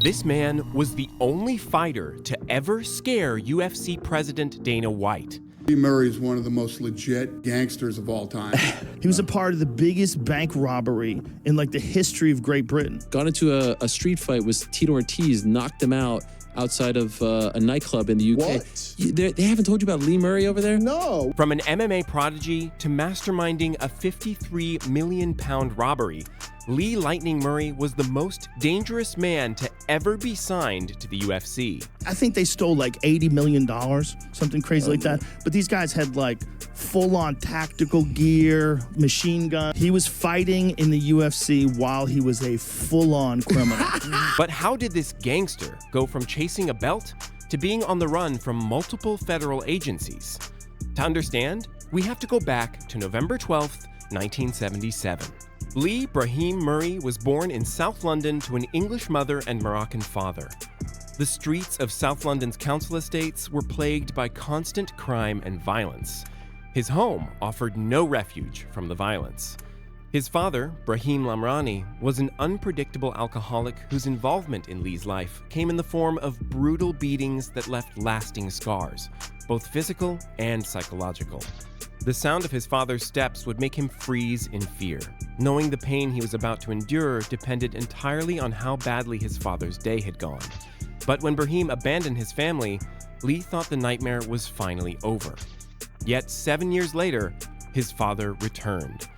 This man was the only fighter to ever scare UFC president Dana White. Lee Murray is one of the most legit gangsters of all time. He was a part of the biggest bank robbery in the history of Great Britain. Got into a street fight with Tito Ortiz, knocked him out outside of a nightclub in the UK. What? They haven't told you about Lee Murray over there? No. From an MMA prodigy to masterminding a 53 million pound robbery, Lee Lightning Murray was the most dangerous man to ever be signed to the UFC. I think they stole $80 million, something crazy like that. But these guys had full-on tactical gear, machine gun. He was fighting in the UFC while he was a full-on criminal. But how did this gangster go from chasing a belt to being on the run from multiple federal agencies? To understand, we have to go back to November 12th, 1977. Lee Brahim Murray was born in South London to an English mother and Moroccan father. The streets of South London's council estates were plagued by constant crime and violence. His home offered no refuge from the violence. His father, Brahim Lamrani, was an unpredictable alcoholic whose involvement in Lee's life came in the form of brutal beatings that left lasting scars, both physical and psychological. The sound of his father's steps would make him freeze in fear, knowing the pain he was about to endure depended entirely on how badly his father's day had gone. But when Brahim abandoned his family, Lee thought the nightmare was finally over. Yet 7 years later, his father returned.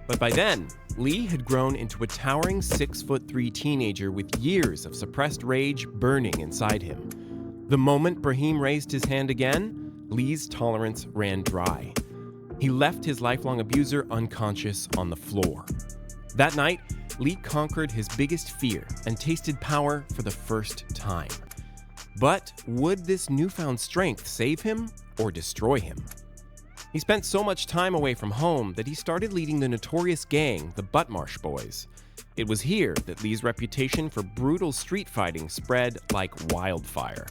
But by then, Lee had grown into a towering 6'3" teenager with years of suppressed rage burning inside him. The moment Brahim raised his hand again, Lee's tolerance ran dry. He left his lifelong abuser unconscious on the floor. That night, Lee conquered his biggest fear and tasted power for the first time. But would this newfound strength save him or destroy him? He spent so much time away from home that he started leading the notorious gang, the Buttmarsh Boys. It was here that Lee's reputation for brutal street fighting spread like wildfire.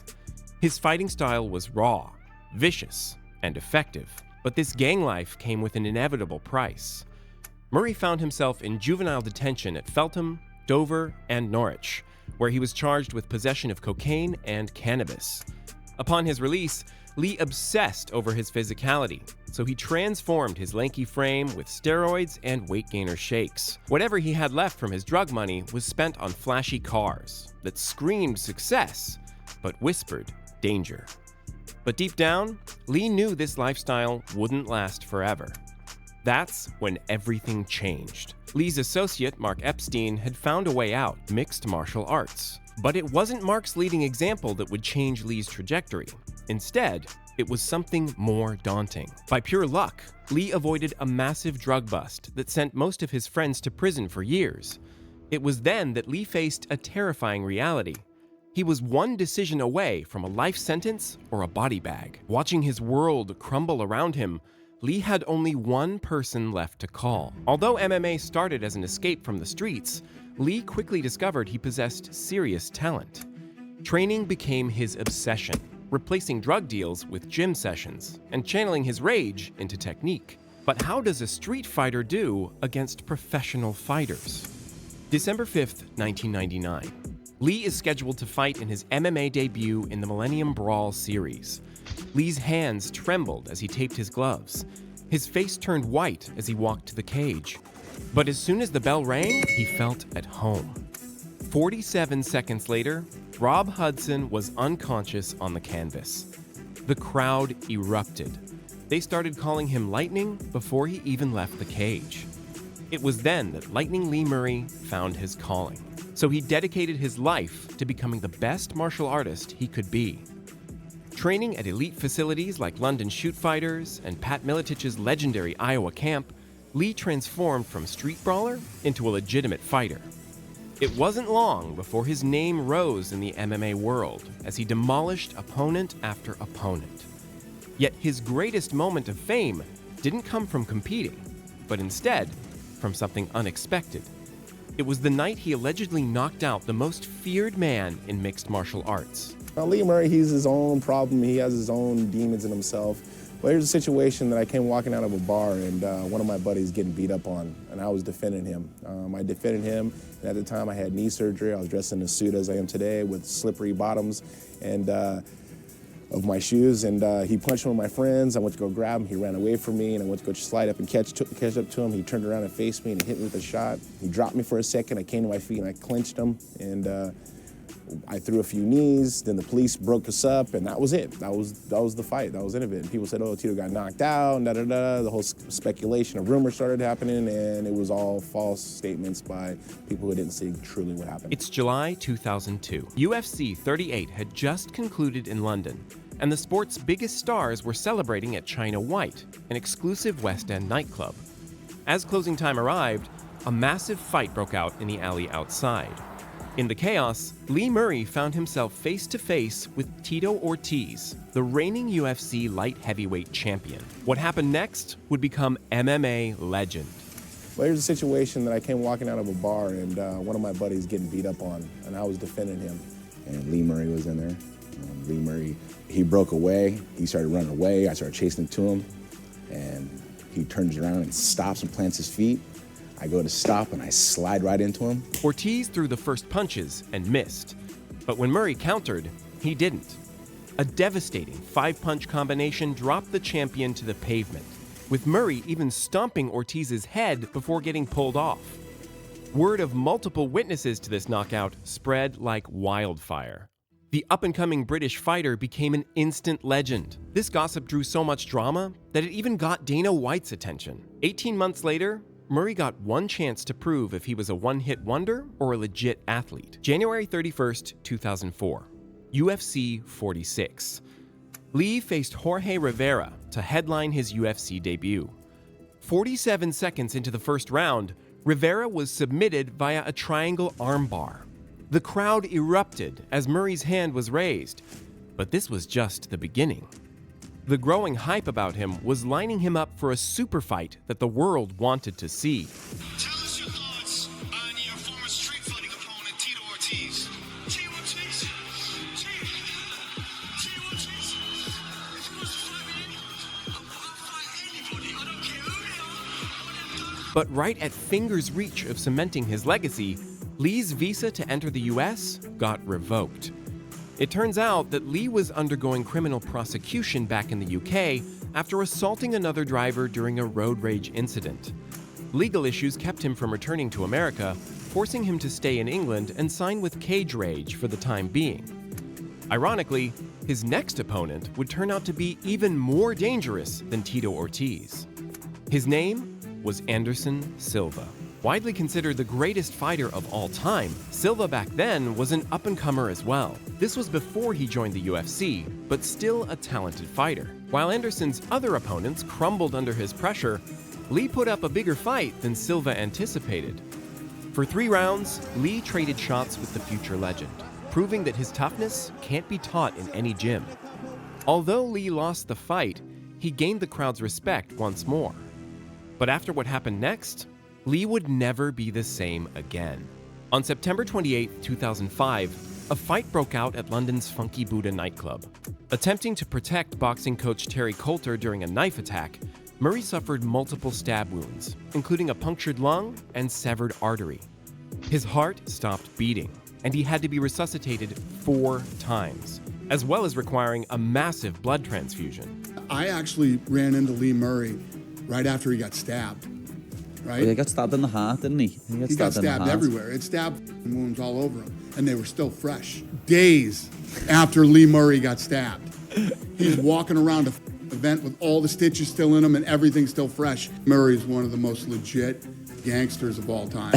His fighting style was raw, vicious, and effective. But this gang life came with an inevitable price. Murray found himself in juvenile detention at Feltham, Dover, and Norwich, where he was charged with possession of cocaine and cannabis. Upon his release, Lee obsessed over his physicality, so he transformed his lanky frame with steroids and weight gainer shakes. Whatever he had left from his drug money was spent on flashy cars that screamed success, but whispered danger. But deep down, Lee knew this lifestyle wouldn't last forever. That's when everything changed. Lee's associate, Mark Epstein, had found a way out, mixed martial arts. But it wasn't Mark's leading example that would change Lee's trajectory. Instead, it was something more daunting. By pure luck, Lee avoided a massive drug bust that sent most of his friends to prison for years. It was then that Lee faced a terrifying reality. He was one decision away from a life sentence or a body bag. Watching his world crumble around him, Lee had only one person left to call. Although MMA started as an escape from the streets, Lee quickly discovered he possessed serious talent. Training became his obsession, replacing drug deals with gym sessions and channeling his rage into technique. But how does a street fighter do against professional fighters? December 5th, 1999. Lee is scheduled to fight in his MMA debut in the Millennium Brawl series. Lee's hands trembled as he taped his gloves. His face turned white as he walked to the cage. But as soon as the bell rang, he felt at home. 47 seconds later, Rob Hudson was unconscious on the canvas. The crowd erupted. They started calling him Lightning before he even left the cage. It was then that Lightning Lee Murray found his calling. So he dedicated his life to becoming the best martial artist he could be. Training at elite facilities like London Shoot Fighters and Pat Militich's legendary Iowa camp, Lee transformed from street brawler into a legitimate fighter. It wasn't long before his name rose in the MMA world as he demolished opponent after opponent. Yet his greatest moment of fame didn't come from competing, but instead from something unexpected. It was the night he allegedly knocked out the most feared man in mixed martial arts. Lee Murray, he's his own problem. He has his own demons in himself. Well, here's a situation that I came walking out of a bar and one of my buddies getting beat up on, and I was defending him. I defended him, and at the time I had knee surgery. I was dressed in a suit as I am today with slippery bottoms and of my shoes, and he punched one of my friends. I went to go grab him. He ran away from me, and I went to go slide up and catch up to him. He turned around and faced me and hit me with a shot. He dropped me for a second. I came to my feet and I clinched him, and I threw a few knees. Then the police broke us up, and that was it. That was the fight. That was the end of it. And people said, "Oh, Tito got knocked out." Da da da. The whole speculation of rumors started happening, and it was all false statements by people who didn't see truly what happened. It's July 2002. UFC 38 had just concluded in London, and the sport's biggest stars were celebrating at China White, an exclusive West End nightclub. As closing time arrived, a massive fight broke out in the alley outside. In the chaos, Lee Murray found himself face-to-face with Tito Ortiz, the reigning UFC light heavyweight champion. What happened next would become MMA legend. Well, here's a situation that I came walking out of a bar, and one of my buddies getting beat up on, and I was defending him. And Lee Murray was in there. Lee Murray, he broke away. He started running away. I started chasing to him, and he turns around and stops and plants his feet. I go to stop, and I slide right into him. Ortiz threw the first punches and missed. But when Murray countered, he didn't. A devastating five-punch combination dropped the champion to the pavement, with Murray even stomping Ortiz's head before getting pulled off. Word of multiple witnesses to this knockout spread like wildfire. The up-and-coming British fighter became an instant legend. This gossip drew so much drama that it even got Dana White's attention. 18 months later, Murray got one chance to prove if he was a one-hit wonder or a legit athlete. January 31st, 2004, UFC 46. Lee faced Jorge Rivera to headline his UFC debut. 47 seconds into the first round, Rivera was submitted via a triangle armbar. The crowd erupted as Murray's hand was raised, but this was just the beginning. The growing hype about him was lining him up for a super fight that the world wanted to see. Tell us your thoughts on your former street fighting opponent, Tito Ortiz. Tito Ortiz? Tito Ortiz? If he wants to fight me, I'll fight anybody. I don't care who they are. But right at finger's reach of cementing his legacy, Lee's visa to enter the US got revoked. It turns out that Lee was undergoing criminal prosecution back in the UK after assaulting another driver during a road rage incident. Legal issues kept him from returning to America, forcing him to stay in England and sign with Cage Rage for the time being. Ironically, his next opponent would turn out to be even more dangerous than Tito Ortiz. His name was Anderson Silva. Widely considered the greatest fighter of all time, Silva back then was an up-and-comer as well. This was before he joined the UFC, but still a talented fighter. While Anderson's other opponents crumbled under his pressure, Lee put up a bigger fight than Silva anticipated. For 3 rounds, Lee traded shots with the future legend, proving that his toughness can't be taught in any gym. Although Lee lost the fight, he gained the crowd's respect once more. But after what happened next, Lee would never be the same again. On September 28, 2005, a fight broke out at London's Funky Buddha nightclub. Attempting to protect boxing coach Terry Coulter during a knife attack, Murray suffered multiple stab wounds, including a punctured lung and severed artery. His heart stopped beating, and he had to be resuscitated 4 times, as well as requiring a massive blood transfusion. I actually ran into Lee Murray right after he got stabbed. Right? Well, he got stabbed in the heart, didn't he? He got stabbed everywhere. It stabbed wounds all over him, and they were still fresh. Days after Lee Murray got stabbed, he's walking around an event with all the stitches still in him and everything still fresh. Murray is one of the most legit gangsters of all time.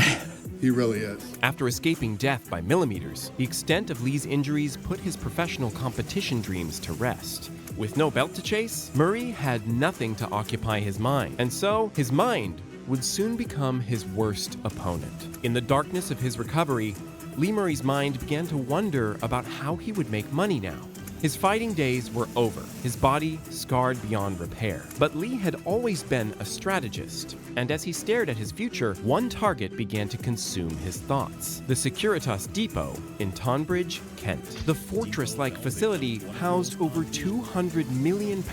He really is. After escaping death by millimeters, the extent of Lee's injuries put his professional competition dreams to rest. With no belt to chase, Murray had nothing to occupy his mind, and so his mind would soon become his worst opponent. In the darkness of his recovery, Lee Murray's mind began to wonder about how he would make money now. His fighting days were over, his body scarred beyond repair. But Lee had always been a strategist, and as he stared at his future, one target began to consume his thoughts: the Securitas Depot in Tonbridge, Kent. The fortress-like facility housed over £200 million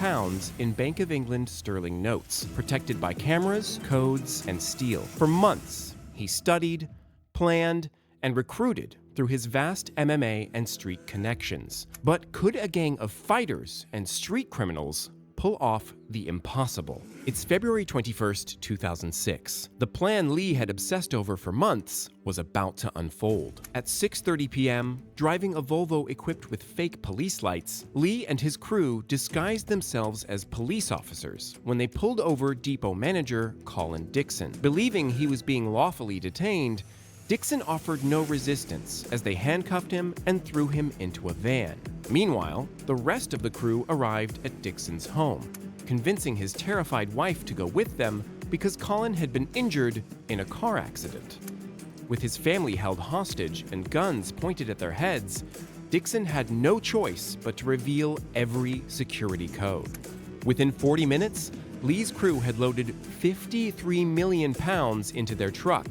in Bank of England sterling notes, protected by cameras, codes, and steel. For months, he studied, planned, and recruited through his vast MMA and street connections. But could a gang of fighters and street criminals pull off the impossible? It's February 21st, 2006. The plan Lee had obsessed over for months was about to unfold. At 6:30 p.m., driving a Volvo equipped with fake police lights, Lee and his crew disguised themselves as police officers when they pulled over depot manager Colin Dixon. Believing he was being lawfully detained, Dixon offered no resistance as they handcuffed him and threw him into a van. Meanwhile, the rest of the crew arrived at Dixon's home, convincing his terrified wife to go with them because Colin had been injured in a car accident. With his family held hostage and guns pointed at their heads, Dixon had no choice but to reveal every security code. Within 40 minutes, Lee's crew had loaded £53 million into their truck,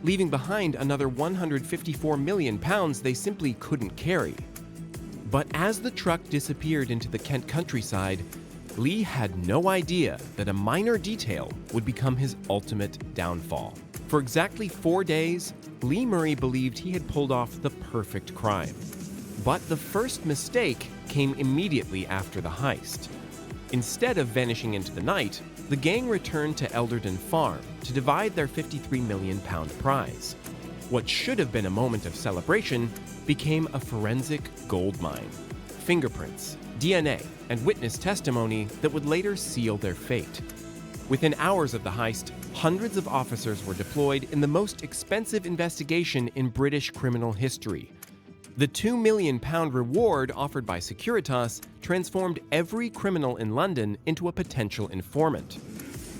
leaving behind another £154 million they simply couldn't carry. But as the truck disappeared into the Kent countryside, Lee had no idea that a minor detail would become his ultimate downfall. For exactly 4 days, Lee Murray believed he had pulled off the perfect crime. But the first mistake came immediately after the heist. Instead of vanishing into the night, the gang returned to Elderton Farm to divide their £53 million prize. What should have been a moment of celebration became a forensic goldmine. Fingerprints, DNA, and witness testimony that would later seal their fate. Within hours of the heist, hundreds of officers were deployed in the most expensive investigation in British criminal history. The £2 million reward offered by Securitas transformed every criminal in London into a potential informant.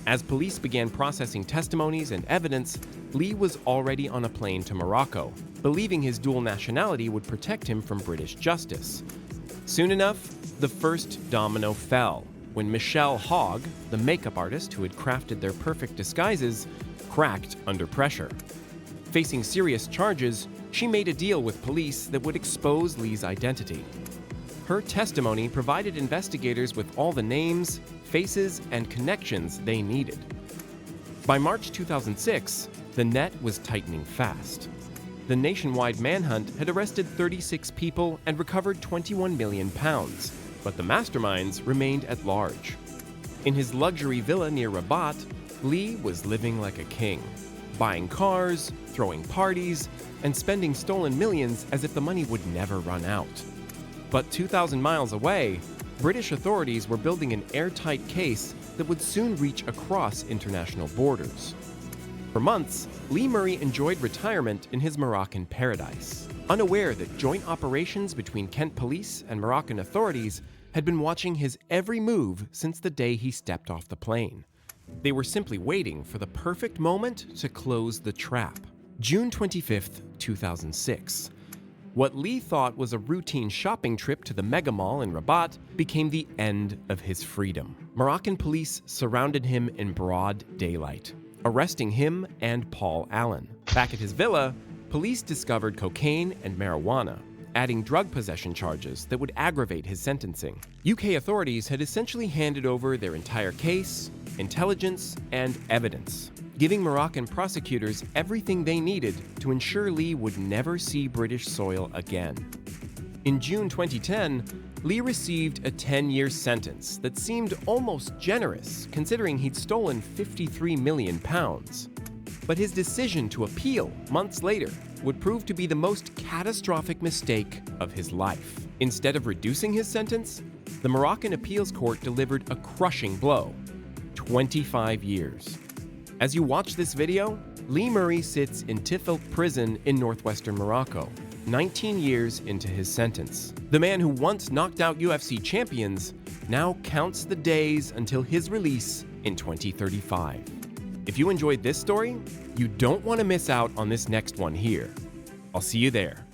As police began processing testimonies and evidence, Lee was already on a plane to Morocco, believing his dual nationality would protect him from British justice. Soon enough, the first domino fell when Michelle Hogg, the makeup artist who had crafted their perfect disguises, cracked under pressure. Facing serious charges, she made a deal with police that would expose Lee's identity. Her testimony provided investigators with all the names, faces, and connections they needed. By March 2006, the net was tightening fast. The nationwide manhunt had arrested 36 people and recovered £21 million, but the masterminds remained at large. In his luxury villa near Rabat, Lee was living like a king, buying cars, throwing parties, and spending stolen millions as if the money would never run out. But 2,000 miles away, British authorities were building an airtight case that would soon reach across international borders. For months, Lee Murray enjoyed retirement in his Moroccan paradise, unaware that joint operations between Kent police and Moroccan authorities had been watching his every move since the day he stepped off the plane. They were simply waiting for the perfect moment to close the trap. June 25th, 2006. What Lee thought was a routine shopping trip to the mega mall in Rabat became the end of his freedom. Moroccan police surrounded him in broad daylight, arresting him and Paul Allen. Back at his villa, police discovered cocaine and marijuana, adding drug possession charges that would aggravate his sentencing. UK authorities had essentially handed over their entire case, intelligence, and evidence, giving Moroccan prosecutors everything they needed to ensure Lee would never see British soil again. In June 2010, Lee received a 10-year sentence that seemed almost generous considering he'd stolen £53 million. But his decision to appeal months later would prove to be the most catastrophic mistake of his life. Instead of reducing his sentence, the Moroccan appeals court delivered a crushing blow: 25 years. As you watch this video, Lee Murray sits in Tifelt prison in northwestern Morocco, 19 years into his sentence. The man who once knocked out UFC champions now counts the days until his release in 2035. If you enjoyed this story, you don't want to miss out on this next one here. I'll see you there.